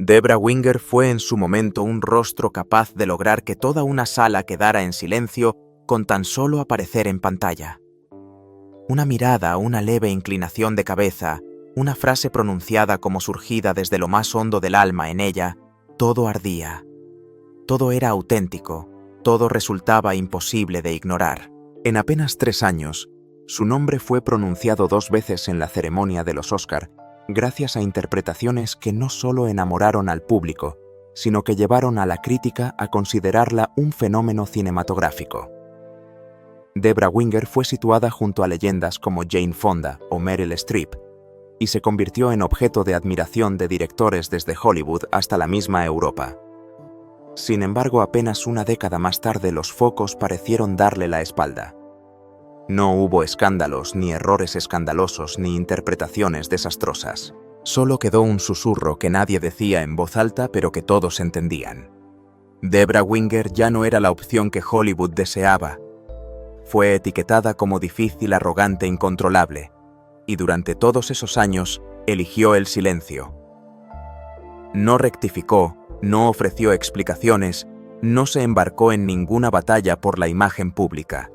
Debra Winger fue en su momento un rostro capaz de lograr que toda una sala quedara en silencio con tan solo aparecer en pantalla. Una mirada, una leve inclinación de cabeza, una frase pronunciada como surgida desde lo más hondo del alma en ella, todo ardía. Todo era auténtico, todo resultaba imposible de ignorar. En apenas 3 años, su nombre fue pronunciado 2 veces en la ceremonia de los Oscar, gracias a interpretaciones que no solo enamoraron al público, sino que llevaron a la crítica a considerarla un fenómeno cinematográfico. Debra Winger fue situada junto a leyendas como Jane Fonda o Meryl Streep, y se convirtió en objeto de admiración de directores desde Hollywood hasta la misma Europa. Sin embargo, apenas una década más tarde los focos parecieron darle la espalda. No hubo escándalos, ni errores escandalosos, ni interpretaciones desastrosas. Solo quedó un susurro que nadie decía en voz alta, pero que todos entendían. Debra Winger ya no era la opción que Hollywood deseaba. Fue etiquetada como difícil, arrogante, incontrolable, y durante todos esos años eligió el silencio. No rectificó, no ofreció explicaciones, no se embarcó en ninguna batalla por la imagen pública.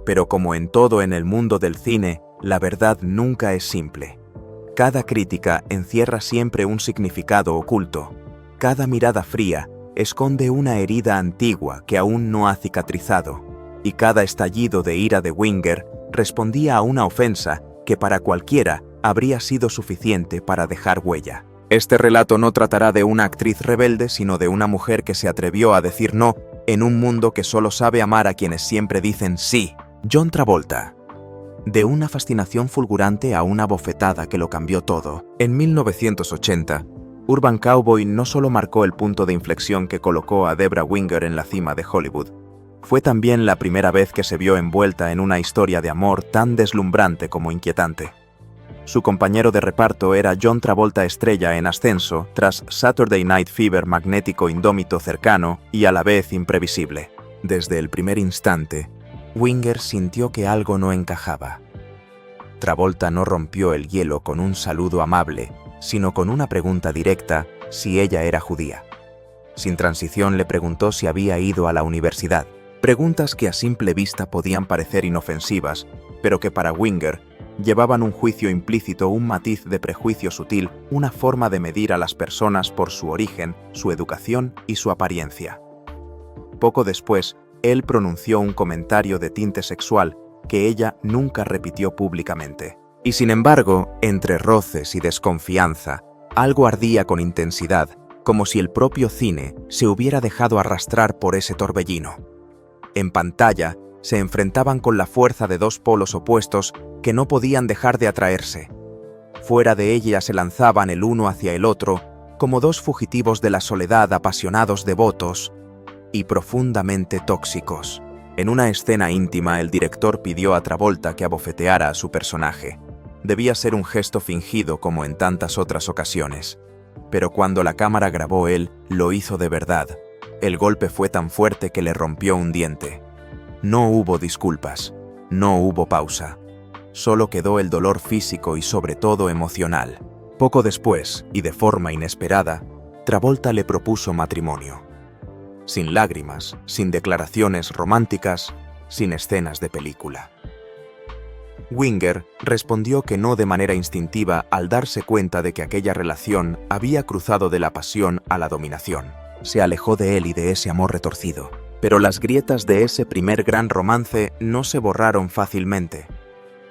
Pero como en todo en el mundo del cine, la verdad nunca es simple. Cada crítica encierra siempre un significado oculto. Cada mirada fría esconde una herida antigua que aún no ha cicatrizado. Y cada estallido de ira de Winger respondía a una ofensa que para cualquiera habría sido suficiente para dejar huella. Este relato no tratará de una actriz rebelde, sino de una mujer que se atrevió a decir no en un mundo que solo sabe amar a quienes siempre dicen sí. John Travolta. De una fascinación fulgurante a una bofetada que lo cambió todo. En 1980, Urban Cowboy no solo marcó el punto de inflexión que colocó a Debra Winger en la cima de Hollywood, fue también la primera vez que se vio envuelta en una historia de amor tan deslumbrante como inquietante. Su compañero de reparto era John Travolta, estrella en ascenso tras Saturday Night Fever, magnético, indómito, cercano y a la vez imprevisible. Desde el primer instante, Winger sintió que algo no encajaba. Travolta no rompió el hielo con un saludo amable, sino con una pregunta directa si ella era judía. Sin transición le preguntó si había ido a la universidad. Preguntas que a simple vista podían parecer inofensivas, pero que para Winger llevaban un juicio implícito, un matiz de prejuicio sutil, una forma de medir a las personas por su origen, su educación y su apariencia. Poco después, él pronunció un comentario de tinte sexual que ella nunca repitió públicamente. Y sin embargo, entre roces y desconfianza, algo ardía con intensidad, como si el propio cine se hubiera dejado arrastrar por ese torbellino. En pantalla, se enfrentaban con la fuerza de 2 polos opuestos que no podían dejar de atraerse. Fuera de ella se lanzaban el uno hacia el otro, como 2 fugitivos de la soledad, apasionados, devotos y profundamente tóxicos. En una escena íntima, el director pidió a Travolta que abofeteara a su personaje. Debía ser un gesto fingido como en tantas otras ocasiones. Pero cuando la cámara grabó, él lo hizo de verdad. El golpe fue tan fuerte que le rompió un diente. No hubo disculpas, no hubo pausa. Solo quedó el dolor físico y sobre todo emocional. Poco después, y de forma inesperada, Travolta le propuso matrimonio. Sin lágrimas, sin declaraciones románticas, sin escenas de película. Winger respondió que no de manera instintiva al darse cuenta de que aquella relación había cruzado de la pasión a la dominación. Se alejó de él y de ese amor retorcido. Pero las grietas de ese primer gran romance no se borraron fácilmente.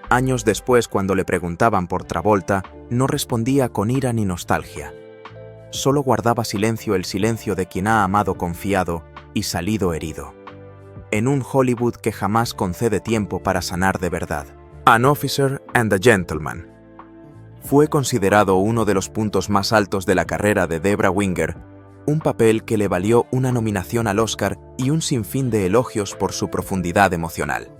Años después, cuando le preguntaban por Travolta, no respondía con ira ni nostalgia. Solo guardaba silencio, el silencio de quien ha amado confiado y salido herido. En un Hollywood que jamás concede tiempo para sanar de verdad. An Officer and a Gentleman. Fue considerado uno de los puntos más altos de la carrera de Debra Winger, un papel que le valió una nominación al Oscar y un sinfín de elogios por su profundidad emocional.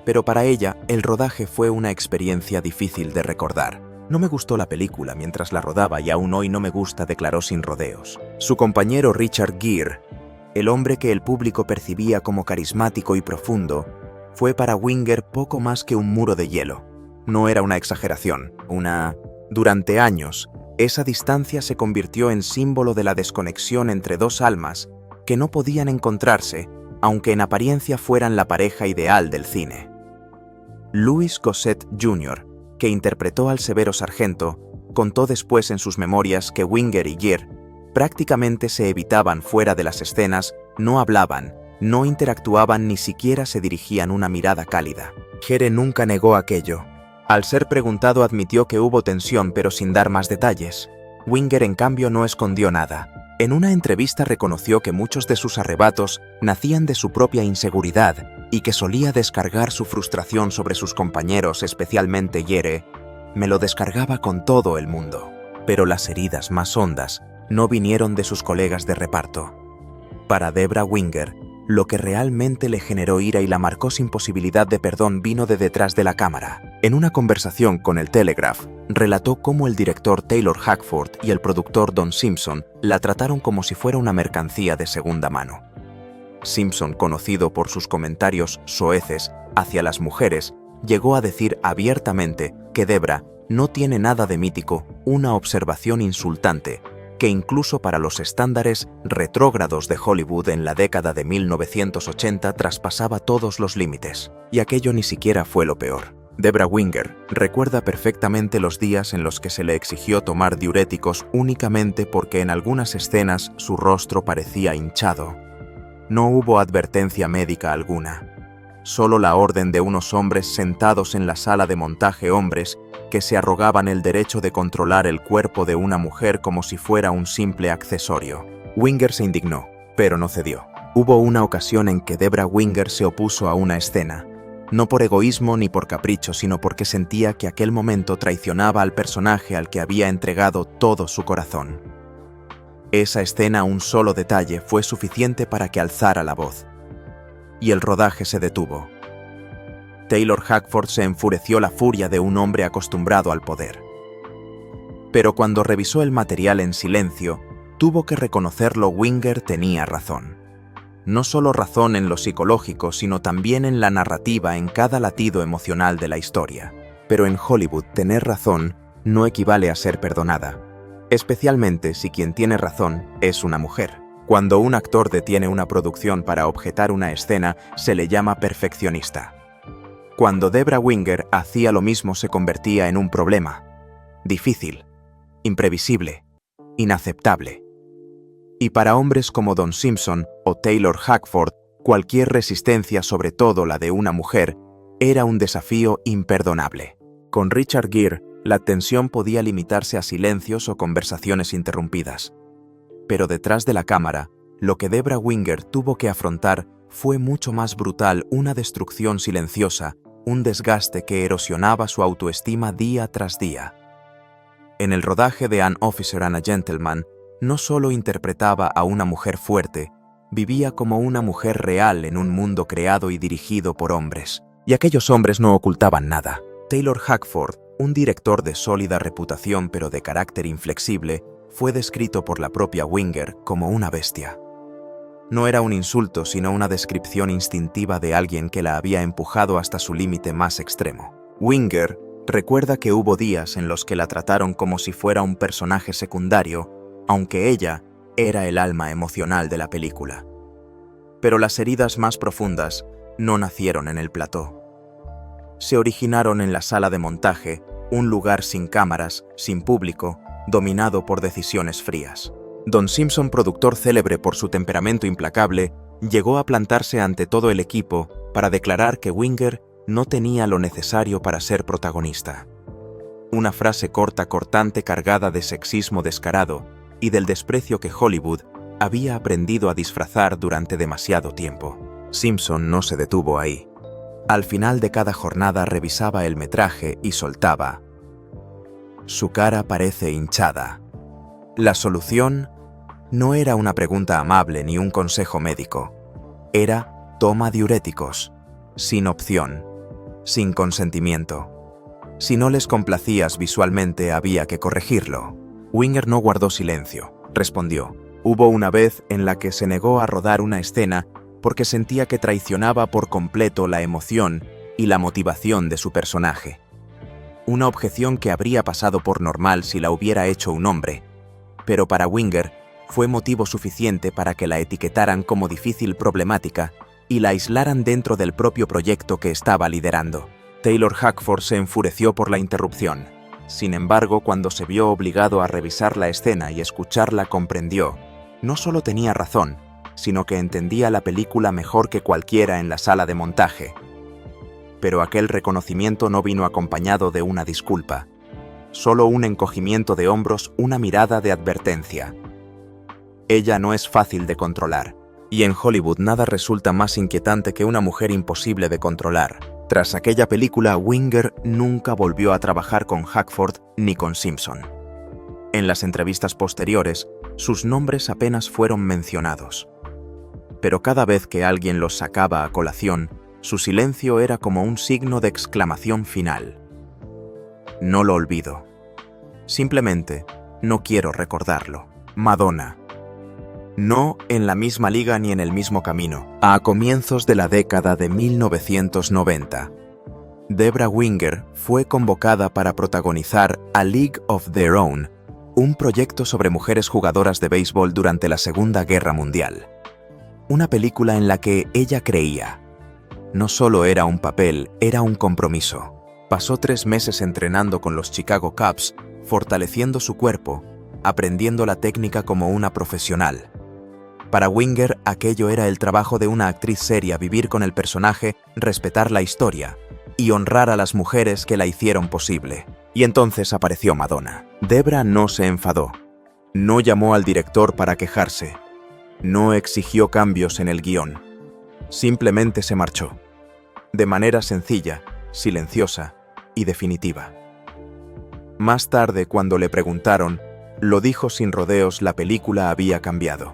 Pero para ella, el rodaje fue una experiencia difícil de recordar. No me gustó la película mientras la rodaba y aún hoy no me gusta, declaró sin rodeos. Su compañero Richard Gere, el hombre que el público percibía como carismático y profundo, fue para Winger poco más que un muro de hielo. No era una exageración, Durante años, Esa distancia se convirtió en símbolo de la desconexión entre dos almas que no podían encontrarse, aunque en apariencia fueran la pareja ideal del cine. Louis Gossett Jr., que interpretó al severo sargento, contó después en sus memorias que Winger y Gere prácticamente se evitaban fuera de las escenas, no hablaban, no interactuaban, ni siquiera se dirigían una mirada cálida. Gere nunca negó aquello. Al ser preguntado admitió que hubo tensión, pero sin dar más detalles. Winger, en cambio, no escondió nada. En una entrevista reconoció que muchos de sus arrebatos nacían de su propia inseguridad y que solía descargar su frustración sobre sus compañeros, especialmente Gere. Me lo descargaba con todo el mundo. Pero las heridas más hondas no vinieron de sus colegas de reparto. Para Debra Winger, lo que realmente le generó ira y la marcó sin posibilidad de perdón vino de detrás de la cámara. En una conversación con el Telegraph, relató cómo el director Taylor Hackford y el productor Don Simpson la trataron como si fuera una mercancía de segunda mano. Simpson, conocido por sus comentarios soeces hacia las mujeres, llegó a decir abiertamente que Debra no tiene nada de mítico, una observación insultante, que incluso para los estándares retrógrados de Hollywood en la década de 1980 traspasaba todos los límites. Y aquello ni siquiera fue lo peor. Debra Winger recuerda perfectamente los días en los que se le exigió tomar diuréticos únicamente porque en algunas escenas su rostro parecía hinchado. No hubo advertencia médica alguna. Solo la orden de unos hombres sentados en la sala de montaje, hombres que se arrogaban el derecho de controlar el cuerpo de una mujer como si fuera un simple accesorio. Winger se indignó, pero no cedió. Hubo una ocasión en que Debra Winger se opuso a una escena, no por egoísmo ni por capricho, sino porque sentía que aquel momento traicionaba al personaje al que había entregado todo su corazón. Esa escena, un solo detalle, fue suficiente para que alzara la voz. Y el rodaje se detuvo. Taylor Hackford se enfureció la furia de un hombre acostumbrado al poder. Pero cuando revisó el material en silencio, tuvo que reconocerlo, Winger tenía razón. No solo razón en lo psicológico, sino también en la narrativa, en cada latido emocional de la historia. Pero en Hollywood, tener razón no equivale a ser perdonada, especialmente si quien tiene razón es una mujer. Cuando un actor detiene una producción para objetar una escena, se le llama perfeccionista. Cuando Debra Winger hacía lo mismo, se convertía en un problema. Difícil, imprevisible, inaceptable. Y para hombres como Don Simpson o Taylor Hackford, cualquier resistencia, sobre todo la de una mujer, era un desafío imperdonable. Con Richard Gere, la tensión podía limitarse a silencios o conversaciones interrumpidas. Pero detrás de la cámara, lo que Debra Winger tuvo que afrontar fue mucho más brutal, una destrucción silenciosa, un desgaste que erosionaba su autoestima día tras día. En el rodaje de An Officer and a Gentleman, no solo interpretaba a una mujer fuerte, vivía como una mujer real en un mundo creado y dirigido por hombres. Y aquellos hombres no ocultaban nada. Taylor Hackford, un director de sólida reputación pero de carácter inflexible, fue descrito por la propia Winger como una bestia. No era un insulto, sino una descripción instintiva de alguien que la había empujado hasta su límite más extremo. Winger recuerda que hubo días en los que la trataron como si fuera un personaje secundario, aunque ella era el alma emocional de la película. Pero las heridas más profundas no nacieron en el plató. Se originaron en la sala de montaje, un lugar sin cámaras, sin público, dominado por decisiones frías. Don Simpson, productor célebre por su temperamento implacable, llegó a plantarse ante todo el equipo para declarar que Winger no tenía lo necesario para ser protagonista. Una frase corta, cortante, cargada de sexismo descarado y del desprecio que Hollywood había aprendido a disfrazar durante demasiado tiempo. Simpson no se detuvo ahí. Al final de cada jornada revisaba el metraje y soltaba: su cara parece hinchada. La solución no era una pregunta amable ni un consejo médico. Era: toma diuréticos, sin opción, sin consentimiento. Si no les complacías visualmente, había que corregirlo. Winger no guardó silencio, respondió. Hubo una vez en la que se negó a rodar una escena porque sentía que traicionaba por completo la emoción y la motivación de su personaje. una objeción que habría pasado por normal si la hubiera hecho un hombre, pero para Winger fue motivo suficiente para que la etiquetaran como difícil problemática y la aislaran dentro del propio proyecto que estaba liderando. Taylor Hackford se enfureció por la interrupción. Sin embargo, cuando se vio obligado a revisar la escena y escucharla, comprendió. No solo tenía razón, sino que entendía la película mejor que cualquiera en la sala de montaje. Pero aquel reconocimiento no vino acompañado de una disculpa. Solo un encogimiento de hombros, una mirada de advertencia. Ella no es fácil de controlar, y en Hollywood nada resulta más inquietante que una mujer imposible de controlar. Tras aquella película, Winger nunca volvió a trabajar con Hackford ni con Simpson. En las entrevistas posteriores, sus nombres apenas fueron mencionados. Pero cada vez que alguien los sacaba a colación, su silencio era como un signo de exclamación final. No lo olvido. Simplemente no quiero recordarlo. Madonna. No en la misma liga ni en el mismo camino. A comienzos de la década de 1990, Debra Winger fue convocada para protagonizar A League of Their Own, un proyecto sobre mujeres jugadoras de béisbol durante la Segunda Guerra Mundial. Una película en la que ella creía. No solo era un papel, era un compromiso. Pasó 3 meses entrenando con los Chicago Cubs, fortaleciendo su cuerpo, aprendiendo la técnica como una profesional. Para Winger, aquello era el trabajo de una actriz seria: vivir con el personaje, respetar la historia y honrar a las mujeres que la hicieron posible. Y entonces apareció Madonna. Debra no se enfadó. No llamó al director para quejarse. No exigió cambios en el guión. Simplemente se marchó. De manera sencilla, silenciosa y definitiva. Más tarde, cuando le preguntaron, lo dijo sin rodeos: la película había cambiado.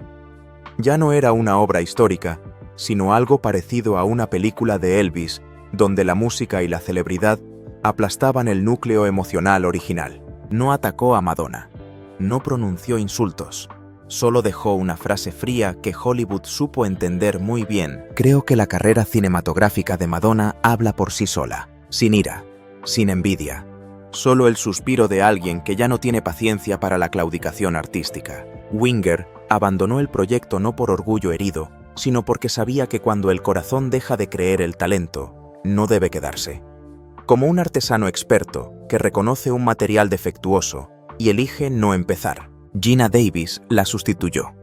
Ya no era una obra histórica, sino algo parecido a una película de Elvis, donde la música y la celebridad aplastaban el núcleo emocional original. No atacó a Madonna, no pronunció insultos, solo dejó una frase fría que Hollywood supo entender muy bien. Creo que la carrera cinematográfica de Madonna habla por sí sola, sin ira, sin envidia. Solo el suspiro de alguien que ya no tiene paciencia para la claudicación artística. Winger abandonó el proyecto no por orgullo herido, sino porque sabía que cuando el corazón deja de creer, el talento no debe quedarse. Como un artesano experto que reconoce un material defectuoso y elige no empezar. Geena Davis la sustituyó.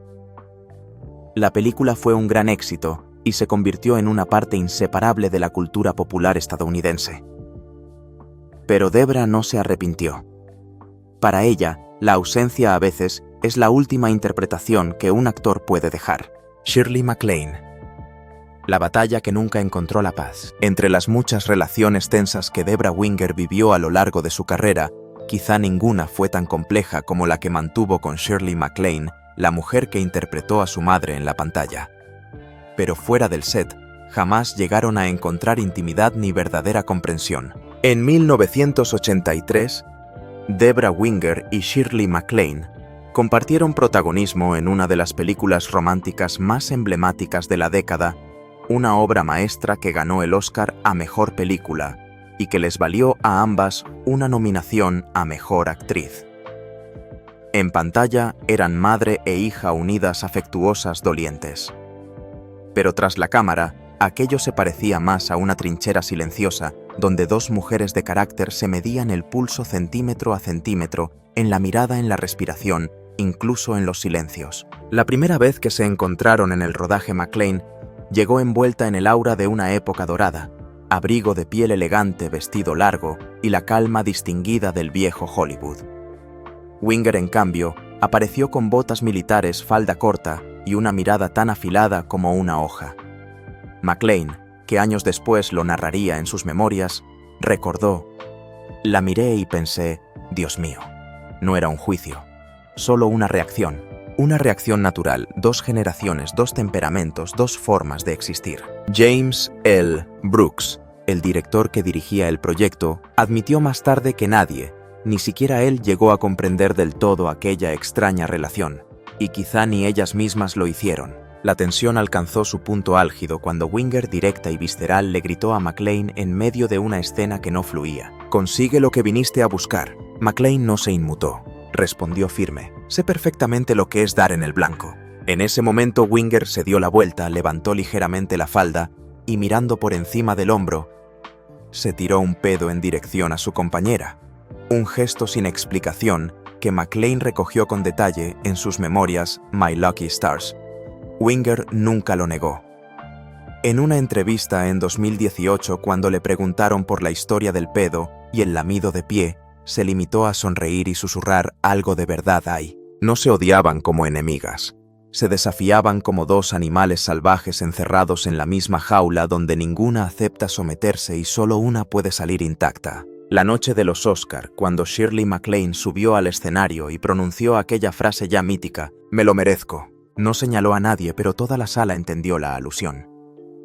La película fue un gran éxito y se convirtió en una parte inseparable de la cultura popular estadounidense. Pero Debra no se arrepintió. Para ella, la ausencia a veces es la última interpretación que un actor puede dejar. Shirley MacLaine. La batalla que nunca encontró la paz. Entre las muchas relaciones tensas que Debra Winger vivió a lo largo de su carrera, quizá ninguna fue tan compleja como la que mantuvo con Shirley MacLaine, la mujer que interpretó a su madre en la pantalla. Pero fuera del set, jamás llegaron a encontrar intimidad ni verdadera comprensión. En 1983, Debra Winger y Shirley MacLaine compartieron protagonismo en una de las películas románticas más emblemáticas de la década, una obra maestra que ganó el Oscar a Mejor Película y que les valió a ambas una nominación a Mejor Actriz. En pantalla eran madre e hija unidas, afectuosas, dolientes. Pero tras la cámara, aquello se parecía más a una trinchera silenciosa, donde 2 mujeres de carácter se medían el pulso centímetro a centímetro, en la mirada, en la respiración, incluso en los silencios. La primera vez que se encontraron en el rodaje, MacLaine llegó envuelta en el aura de una época dorada, abrigo de piel elegante, vestido largo y la calma distinguida del viejo Hollywood. Winger, en cambio, apareció con botas militares, falda corta y una mirada tan afilada como una hoja. MacLaine, que años después lo narraría en sus memorias, recordó: la miré y pensé, Dios mío, no era un juicio, solo una reacción natural, 2 generaciones, 2 temperamentos, 2 formas de existir. James L. Brooks, el director que dirigía el proyecto, admitió más tarde que nadie, ni siquiera él, llegó a comprender del todo aquella extraña relación, y quizá ni ellas mismas lo hicieron. La tensión alcanzó su punto álgido cuando Winger, directa y visceral, le gritó a McClane en medio de una escena que no fluía: «Consigue lo que viniste a buscar». McClane no se inmutó. Respondió firme: «Sé perfectamente lo que es dar en el blanco». En ese momento Winger se dio la vuelta, levantó ligeramente la falda y, mirando por encima del hombro, se tiró un pedo en dirección a su compañera. Un gesto sin explicación que McClane recogió con detalle en sus memorias My Lucky Stars. Winger nunca lo negó. En una entrevista en 2018, cuando le preguntaron por la historia del pedo y el lamido de pie, se limitó a sonreír y susurrar: «Algo de verdad hay». No se odiaban como enemigas. Se desafiaban como dos animales salvajes encerrados en la misma jaula donde ninguna acepta someterse y solo una puede salir intacta. La noche de los Oscar, cuando Shirley MacLaine subió al escenario y pronunció aquella frase ya mítica: «Me lo merezco», no señaló a nadie, pero toda la sala entendió la alusión.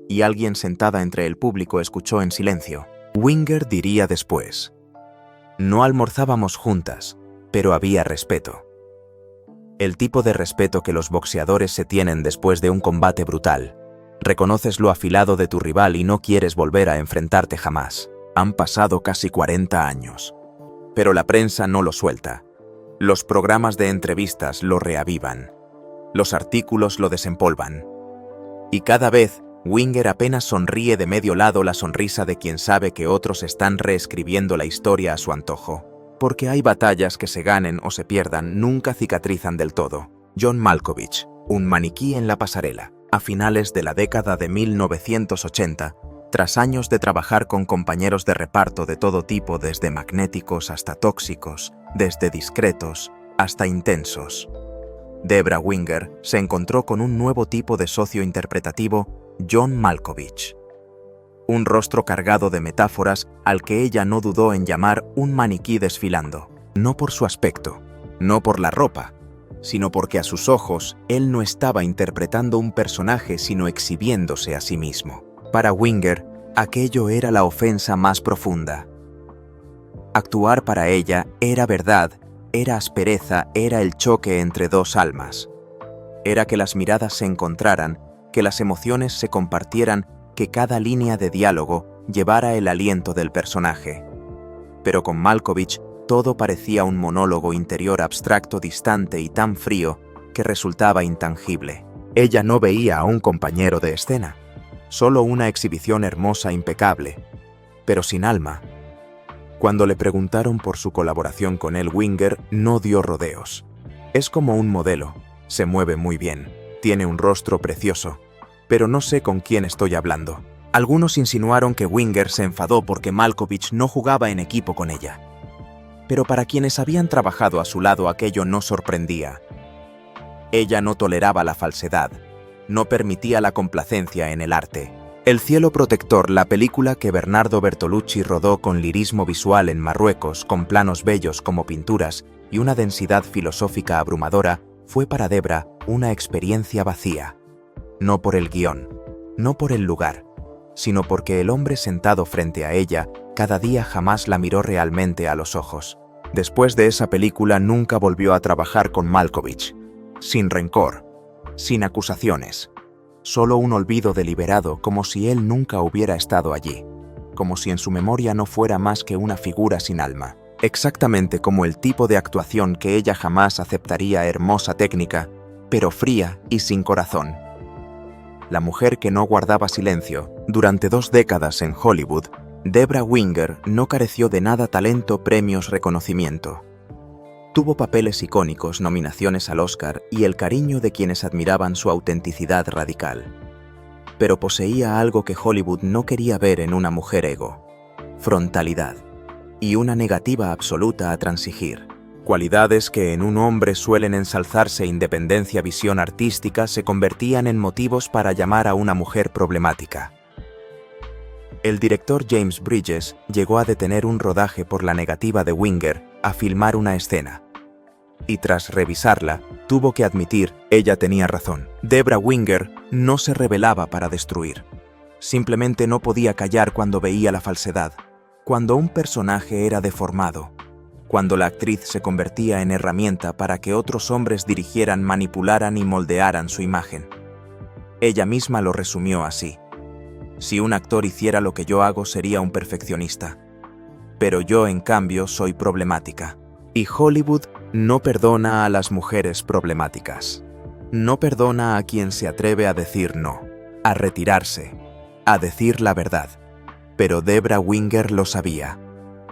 Y alguien sentada entre el público escuchó en silencio. Winger diría después: «No almorzábamos juntas, pero había respeto». El tipo de respeto que los boxeadores se tienen después de un combate brutal. Reconoces lo afilado de tu rival y no quieres volver a enfrentarte jamás. Han pasado casi 40 años. Pero la prensa no lo suelta. Los programas de entrevistas lo reavivan. Los artículos lo desempolvan. Y cada vez, Winger apenas sonríe de medio lado, la sonrisa de quien sabe que otros están reescribiendo la historia a su antojo. Porque hay batallas que se ganen o se pierdan, nunca cicatrizan del todo. John Malkovich, un maniquí en la pasarela. A finales de la década de 1980, tras años de trabajar con compañeros de reparto de todo tipo, desde magnéticos hasta tóxicos, desde discretos hasta intensos, Debra Winger se encontró con un nuevo tipo de socio interpretativo: John Malkovich. Un rostro cargado de metáforas al que ella no dudó en llamar un maniquí desfilando. No por su aspecto, no por la ropa, sino porque a sus ojos él no estaba interpretando un personaje, sino exhibiéndose a sí mismo. Para Winger, aquello era la ofensa más profunda. Actuar para ella era verdad, era aspereza, era el choque entre dos almas. Era que las miradas se encontraran, que las emociones se compartieran, que cada línea de diálogo llevara el aliento del personaje. Pero con Malkovich todo parecía un monólogo interior abstracto, distante y tan frío que resultaba intangible. Ella no veía a un compañero de escena, solo una exhibición hermosa, impecable, pero sin alma. Cuando le preguntaron por su colaboración con él, Winger no dio rodeos. Es como un modelo, se mueve muy bien, tiene un rostro precioso, pero no sé con quién estoy hablando. Algunos insinuaron que Winger se enfadó porque Malkovich no jugaba en equipo con ella. Pero para quienes habían trabajado a su lado, aquello no sorprendía. Ella no toleraba la falsedad, no permitía la complacencia en el arte. El cielo protector, la película que Bernardo Bertolucci rodó con lirismo visual en Marruecos, con planos bellos como pinturas y una densidad filosófica abrumadora, fue para Debra una experiencia vacía. No por el guión, no por el lugar, sino porque el hombre sentado frente a ella cada día jamás la miró realmente a los ojos. Después de esa película nunca volvió a trabajar con Malkovich. Sin rencor, sin acusaciones, solo un olvido deliberado, como si él nunca hubiera estado allí, como si en su memoria no fuera más que una figura sin alma. Exactamente como el tipo de actuación que ella jamás aceptaría: hermosa técnica, pero fría y sin corazón. La mujer que no guardaba silencio. Durante 2 décadas en Hollywood, Debra Winger no careció de nada: talento, premios, reconocimiento. Tuvo papeles icónicos, nominaciones al Oscar y el cariño de quienes admiraban su autenticidad radical. Pero poseía algo que Hollywood no quería ver en una mujer: ego, frontalidad y una negativa absoluta a transigir. Cualidades que en un hombre suelen ensalzarse: independencia, visión artística, se convertían en motivos para llamar a una mujer problemática. El director James Bridges llegó a detener un rodaje por la negativa de Winger a filmar una escena. Y tras revisarla, tuvo que admitir: ella tenía razón. Debra Winger no se rebelaba para destruir. Simplemente no podía callar cuando veía la falsedad, cuando un personaje era deformado, cuando la actriz se convertía en herramienta para que otros hombres dirigieran, manipularan y moldearan su imagen. Ella misma lo resumió así: si un actor hiciera lo que yo hago, sería un perfeccionista. Pero yo, en cambio, soy problemática. Y Hollywood no perdona a las mujeres problemáticas. No perdona a quien se atreve a decir no, a retirarse, a decir la verdad. Pero Debra Winger lo sabía,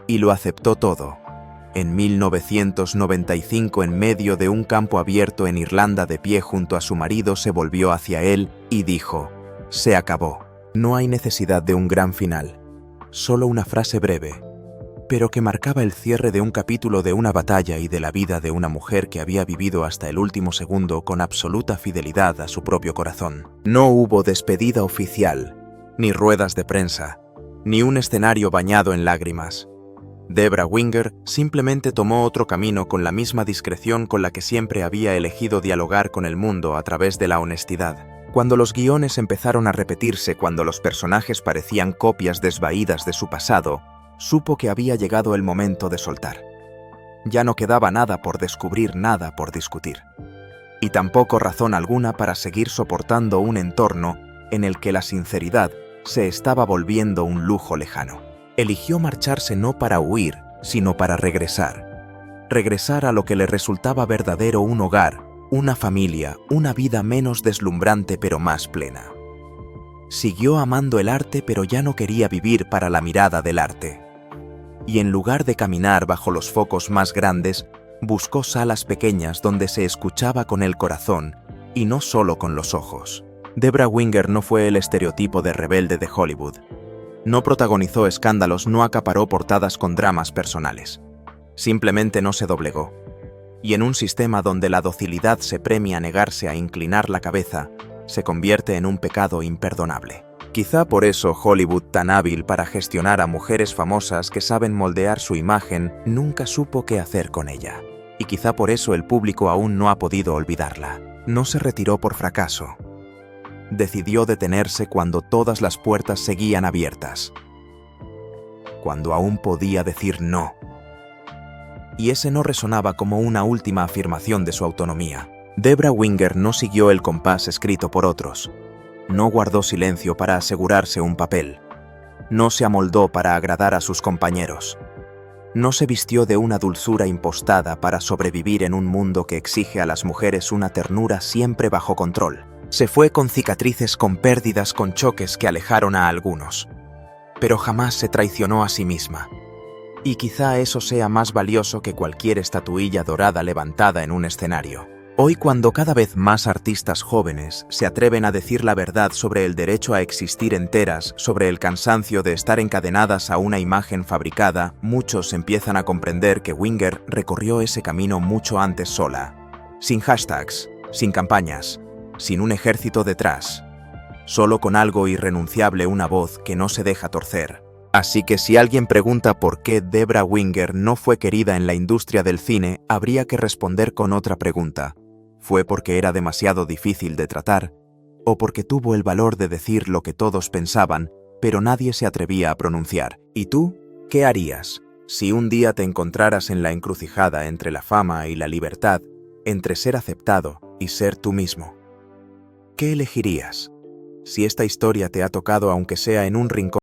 y lo aceptó todo. En 1995, en medio de un campo abierto en Irlanda, de pie junto a su marido, se volvió hacia él y dijo: «Se acabó. No hay necesidad de un gran final. Solo una frase breve, pero que marcaba el cierre de un capítulo de una batalla y de la vida de una mujer que había vivido hasta el último segundo con absoluta fidelidad a su propio corazón». No hubo despedida oficial, ni ruedas de prensa, ni un escenario bañado en lágrimas. Debra Winger simplemente tomó otro camino con la misma discreción con la que siempre había elegido dialogar con el mundo, a través de la honestidad. Cuando los guiones empezaron a repetirse, cuando los personajes parecían copias desvaídas de su pasado, supo que había llegado el momento de soltar. Ya no quedaba nada por descubrir, nada por discutir. Y tampoco razón alguna para seguir soportando un entorno en el que la sinceridad se estaba volviendo un lujo lejano. Eligió marcharse no para huir, sino para regresar. Regresar a lo que le resultaba verdadero: un hogar, una familia, una vida menos deslumbrante pero más plena. Siguió amando el arte, pero ya no quería vivir para la mirada del arte. Y en lugar de caminar bajo los focos más grandes, buscó salas pequeñas donde se escuchaba con el corazón y no solo con los ojos. Debra Winger no fue el estereotipo de rebelde de Hollywood. No protagonizó escándalos, no acaparó portadas con dramas personales. Simplemente no se doblegó. Y en un sistema donde la docilidad se premia, negarse a inclinar la cabeza se convierte en un pecado imperdonable. Quizá por eso Hollywood, tan hábil para gestionar a mujeres famosas que saben moldear su imagen, nunca supo qué hacer con ella. Y quizá por eso el público aún no ha podido olvidarla. No se retiró por fracaso. Decidió detenerse cuando todas las puertas seguían abiertas, cuando aún podía decir no. Y ese no resonaba como una última afirmación de su autonomía. Debra Winger no siguió el compás escrito por otros. No guardó silencio para asegurarse un papel. No se amoldó para agradar a sus compañeros. No se vistió de una dulzura impostada para sobrevivir en un mundo que exige a las mujeres una ternura siempre bajo control. Se fue con cicatrices, con pérdidas, con choques que alejaron a algunos. Pero jamás se traicionó a sí misma. Y quizá eso sea más valioso que cualquier estatuilla dorada levantada en un escenario. Hoy, cuando cada vez más artistas jóvenes se atreven a decir la verdad sobre el derecho a existir enteras, sobre el cansancio de estar encadenadas a una imagen fabricada, muchos empiezan a comprender que Winger recorrió ese camino mucho antes sola. Sin hashtags, sin campañas, sin un ejército detrás, solo con algo irrenunciable, una voz que no se deja torcer. Así que si alguien pregunta por qué Debra Winger no fue querida en la industria del cine, habría que responder con otra pregunta. ¿Fue porque era demasiado difícil de tratar? ¿O porque tuvo el valor de decir lo que todos pensaban, pero nadie se atrevía a pronunciar? ¿Y tú? ¿Qué harías si un día te encontraras en la encrucijada entre la fama y la libertad, entre ser aceptado y ser tú mismo? ¿Qué elegirías? Si esta historia te ha tocado, aunque sea en un rincón